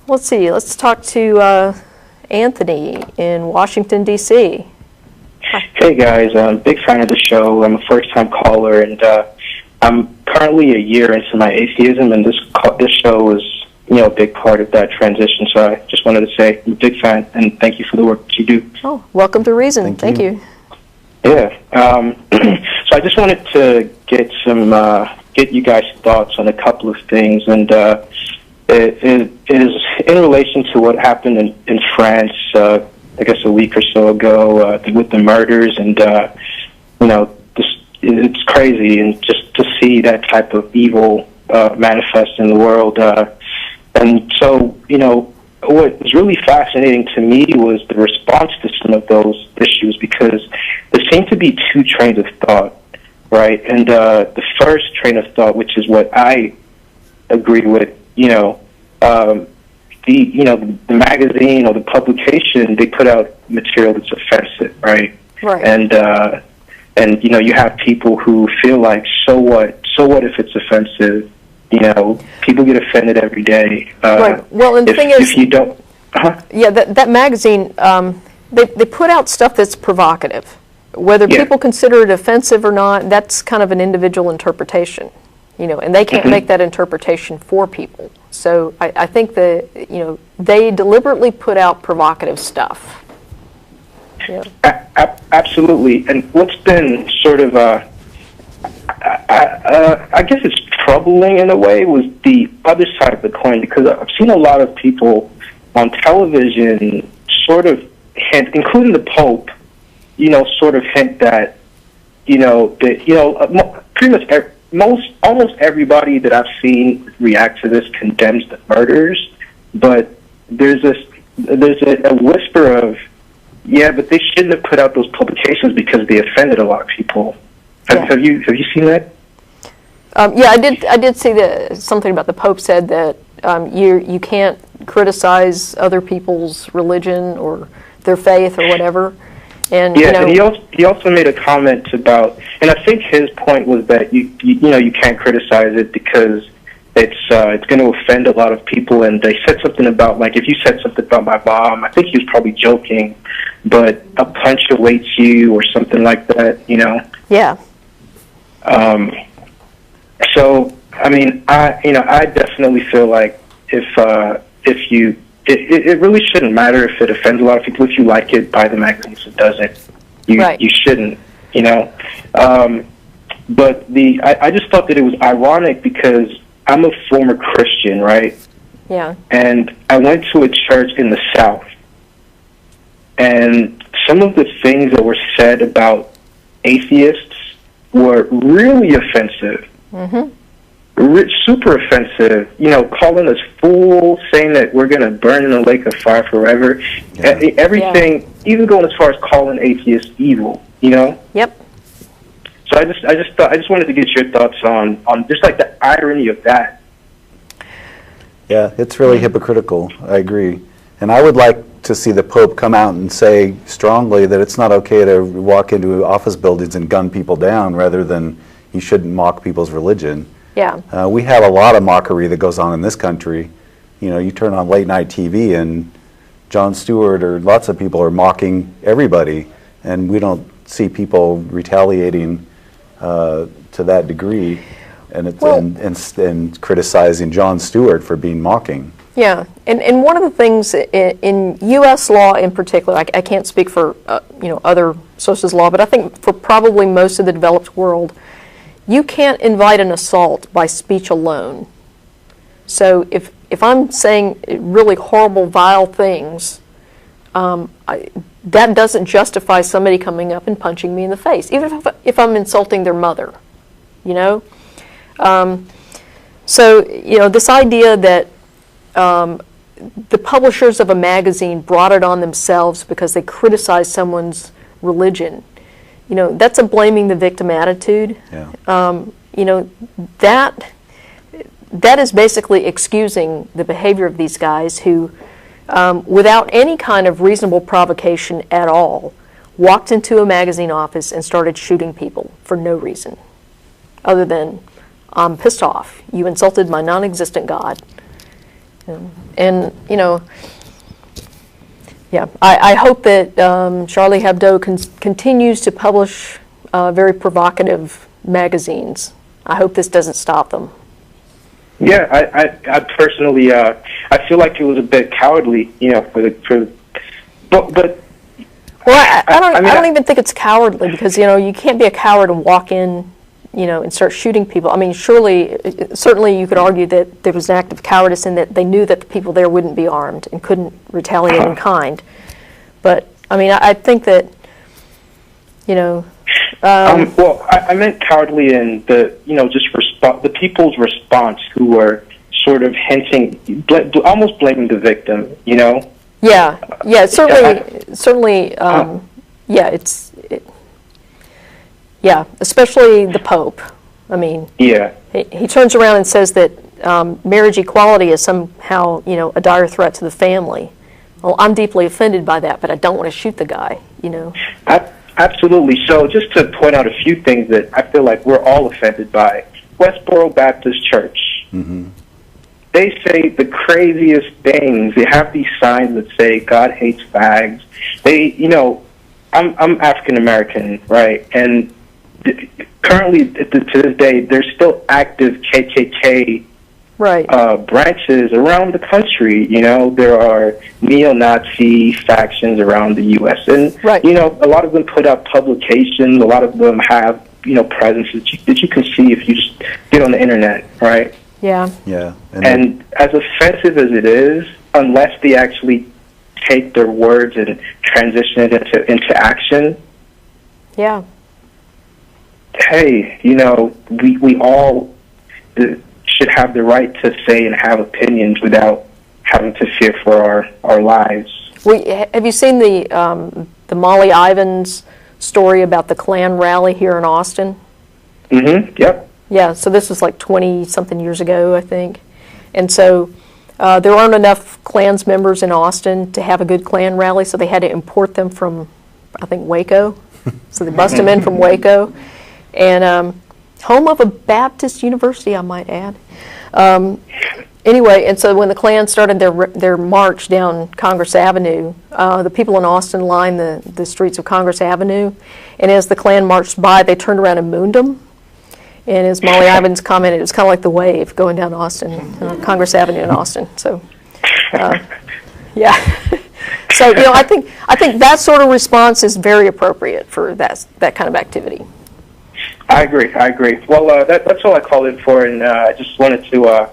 Let's see. Let's talk to Anthony in Washington, D.C. Hey guys, I'm a big fan of the show. I'm a first-time caller, and I'm currently a year into my atheism, and this show is, a big part of that transition. So I just wanted to say I'm a big fan, and thank you for the work that you do. Oh, welcome to Reason. Thank you. Yeah. So I just wanted to get you guys' thoughts on a couple of things, and it is in relation to what happened in France, I guess a week or so ago, with the murders, and it's crazy, and just to see that type of evil manifest in the world. And so, what was really fascinating to me was the response to some of those issues, because there seemed to be two trains of thought, right? And the first train of thought, which is what I agree with, the magazine or the publication, they put out material that's offensive, right? Right. And you have people who feel like, so what if it's offensive? People get offended every day. Right. Well, and the thing is, if you don't, yeah, that magazine, they put out stuff that's provocative. Whether people consider it offensive or not, that's kind of an individual interpretation, and they can't make that interpretation for people. So I think that, they deliberately put out provocative stuff. Yeah. Absolutely. And what's been sort of, I guess it's troubling in a way, was the other side of the coin, because I've seen a lot of people on television sort of hint, including the Pope, sort of hint that, pretty much almost everybody that I've seen react to this condemns the murders, but there's a whisper of, yeah, but they shouldn't have put out those publications because they offended a lot of people. Have you seen that? Yeah, I did see something about the Pope said that you can't criticize other people's religion or their faith or whatever. And and he also made a comment about, and I think his point was that you can't criticize it because it's going to offend a lot of people. And they said something about, like, if you said something about my mom, I think he was probably joking, but a punch awaits you or something like that. Yeah. So I mean, I definitely feel like if you. It really shouldn't matter if it offends a lot of people. If you like it, buy the magazine. If it doesn't, you shouldn't, But I just thought that it was ironic because I'm a former Christian, right? Yeah. And I went to a church in the South, and some of the things that were said about atheists were really offensive. Mm-hmm. Super offensive, calling us fools, saying that we're going to burn in a lake of fire forever. Yeah. Everything, even going as far as calling atheists evil, Yep. So I just wanted to get your thoughts on just like the irony of that. Yeah, it's really hypocritical. I agree. And I would like to see the Pope come out and say strongly that it's not okay to walk into office buildings and gun people down, rather than you shouldn't mock people's religion. Yeah. We have a lot of mockery that goes on in this country. You turn on late night TV and Jon Stewart or lots of people are mocking everybody, and we don't see people retaliating to that degree, and and criticizing Jon Stewart for being mocking. Yeah, and one of the things in U.S. law in particular, I can't speak for other sources of law, but I think for probably most of the developed world, you can't invite an assault by speech alone. So if I'm saying really horrible, vile things, that doesn't justify somebody coming up and punching me in the face, even if I'm insulting their mother, So, this idea that the publishers of a magazine brought it on themselves because they criticized someone's religion, that's a blaming the victim attitude. Yeah. That is basically excusing the behavior of these guys who, without any kind of reasonable provocation at all, walked into a magazine office and started shooting people for no reason, other than, I'm pissed off. You insulted my non-existent God. And, you know, yeah, I hope that Charlie Hebdo continues to publish very provocative magazines. I hope this doesn't stop them. Yeah, I personally, I feel like it was a bit cowardly, you know, but. Well, I don't even think it's cowardly, because, you know, you can't be a coward and walk in, you know, and start shooting people. I mean, certainly you could argue that there was an act of cowardice in that they knew that the people there wouldn't be armed and couldn't retaliate in kind. But, I mean, I think that, you know... well, I meant cowardly in the, you know, just the people's response, who were sort of hinting, almost blaming the victim, you know? Yeah, certainly, yeah, especially the Pope. I mean, yeah, he turns around and says that marriage equality is somehow, you know, a dire threat to the family. Well, I'm deeply offended by that, but I don't want to shoot the guy, you know. Absolutely. So just to point out a few things that I feel like we're all offended by. Westboro Baptist Church. Mm-hmm. They say the craziest things. They have these signs that say God hates fags. They, you know, I'm African American, right? And currently, to this day, there's still active KKK branches around the country. You know, there are neo-Nazi factions around the U.S. And, you know, a lot of them put out publications. A lot of them have, you know, presences that you can see if you just get on the internet, right? Yeah. Yeah. And as offensive as it is, unless they actually take their words and transition it into action. Yeah. Hey, you know, we all should have the right to say and have opinions without having to fear for our lives. Have you seen the Molly Ivins story about the Klan rally here in Austin? Mm-hmm. Yep. Yeah, so this was like 20-something years ago, I think. And so there aren't enough Klans members in Austin to have a good Klan rally, so they had to import them from, I think, Waco. So they bust them in from Waco. And home of a Baptist university, I might add. Anyway, and so when the Klan started their march down Congress Avenue, the people in Austin lined the streets of Congress Avenue. And as the Klan marched by, they turned around and mooned them. And as Molly Ivins commented, it was kind of like the wave going down Austin, Congress Avenue in Austin. So, yeah. So, you know, I think that sort of response is very appropriate for that kind of activity. I agree. Well, that's all I called in for, and I just wanted to. I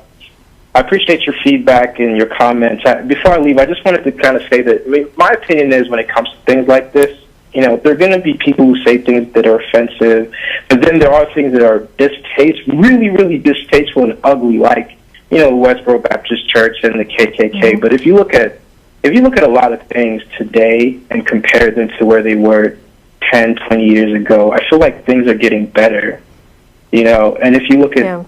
appreciate your feedback and your comments. Before I leave, I just wanted to kind of say that, I mean, my opinion is, when it comes to things like this, you know, there are going to be people who say things that are offensive, but then there are things that are really, really distasteful and ugly, like, you know, Westboro Baptist Church and the KKK. Mm-hmm. But if you look at a lot of things today and compare them to where they were 10, 20 years ago, I feel like things are getting better. You know, and if you look at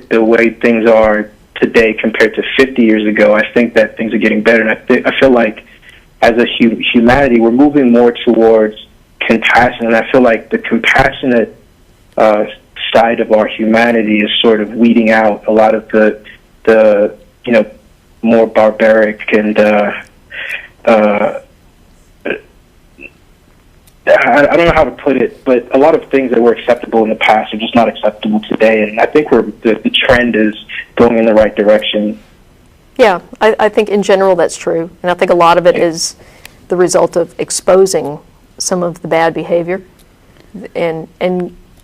the way things are today compared to 50 years ago, I think that things are getting better, and I feel like, as a humanity, we're moving more towards compassion, and I feel like the compassionate side of our humanity is sort of weeding out a lot of the you know, more barbaric and I don't know how to put it, but a lot of things that were acceptable in the past are just not acceptable today, and I think the trend is going in the right direction. Yeah, I think in general that's true, and I think a lot of it is the result of exposing some of the bad behavior and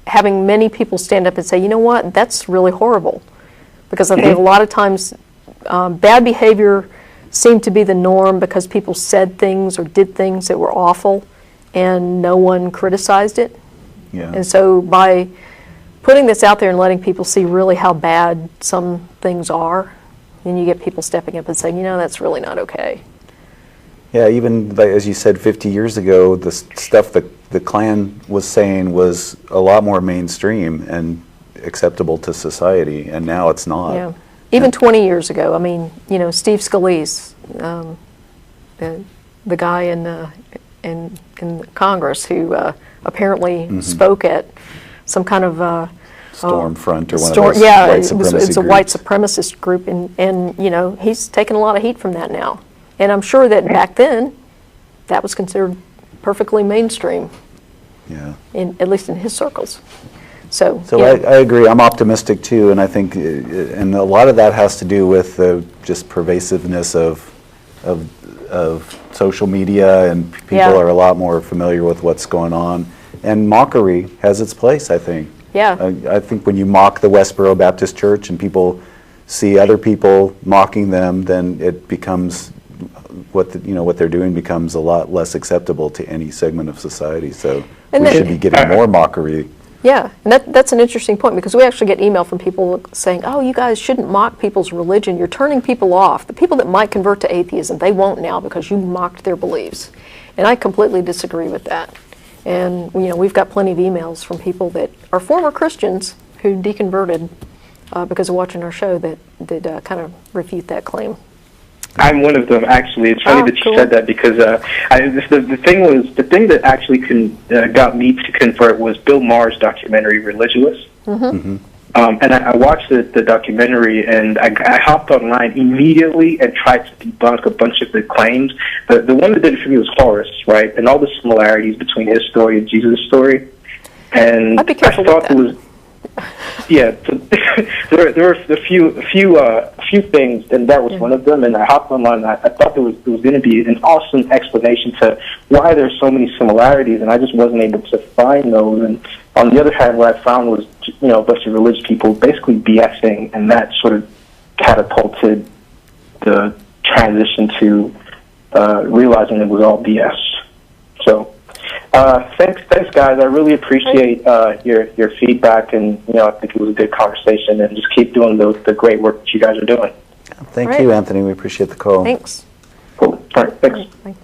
having many people stand up and say, you know what, that's really horrible. Because I think a lot of times bad behavior seemed to be the norm because people said things or did things that were awful and no one criticized it. Yeah. And so by putting this out there and letting people see really how bad some things are, then you get people stepping up and saying, you know, that's really not okay. Yeah, even as you said, 50 years ago, the stuff that the Klan was saying was a lot more mainstream and acceptable to society, and now it's not. Yeah, even 20 years ago. I mean, you know, Steve Scalise, the guy in Congress who apparently spoke at some kind of Stormfront or one of those yeah, white it's supremacy a white groups. supremacist group, and you know, he's taken a lot of heat from that now. And I'm sure that back then, that was considered perfectly mainstream, Yeah. at least in his circles. So I agree. I'm optimistic too, and I think, and a lot of that has to do with the just pervasiveness of social media, and people are a lot more familiar with what's going on. And mockery has its place, I think. Yeah. I think when you mock the Westboro Baptist Church and people see other people mocking them, then it becomes what they're doing becomes a lot less acceptable to any segment of society. So we should be getting more mockery. Yeah, and that's an interesting point, because we actually get email from people saying, oh, you guys shouldn't mock people's religion. You're turning people off. The people that might convert to atheism, they won't now because you mocked their beliefs. And I completely disagree with that. And you know, we've got plenty of emails from people that are former Christians who deconverted because of watching our show that kind of refute that claim. I'm one of them, actually. It's funny that you said that, because the thing that actually got me to convert was Bill Maher's documentary, Religious. And I watched the documentary, and I hopped online immediately and tried to debunk a bunch of the claims. The one that did it for me was Horus, right? And all the similarities between his story and Jesus' story. And I'd be careful with that. Yeah, so there were a few things, and that was one of them. And I hopped online. And I thought there was going to be an awesome explanation to why there's so many similarities, and I just wasn't able to find those. And on the other hand, what I found was, you know, a bunch of religious people basically BSing, and that sort of catapulted the transition to realizing it was all BS. So. Thanks, guys. I really appreciate your feedback, and you know, I think it was a good conversation. And just keep doing the great work that you guys are doing. Thank you, Anthony. We appreciate the call. Thanks. Cool. All right. Thanks. Bye.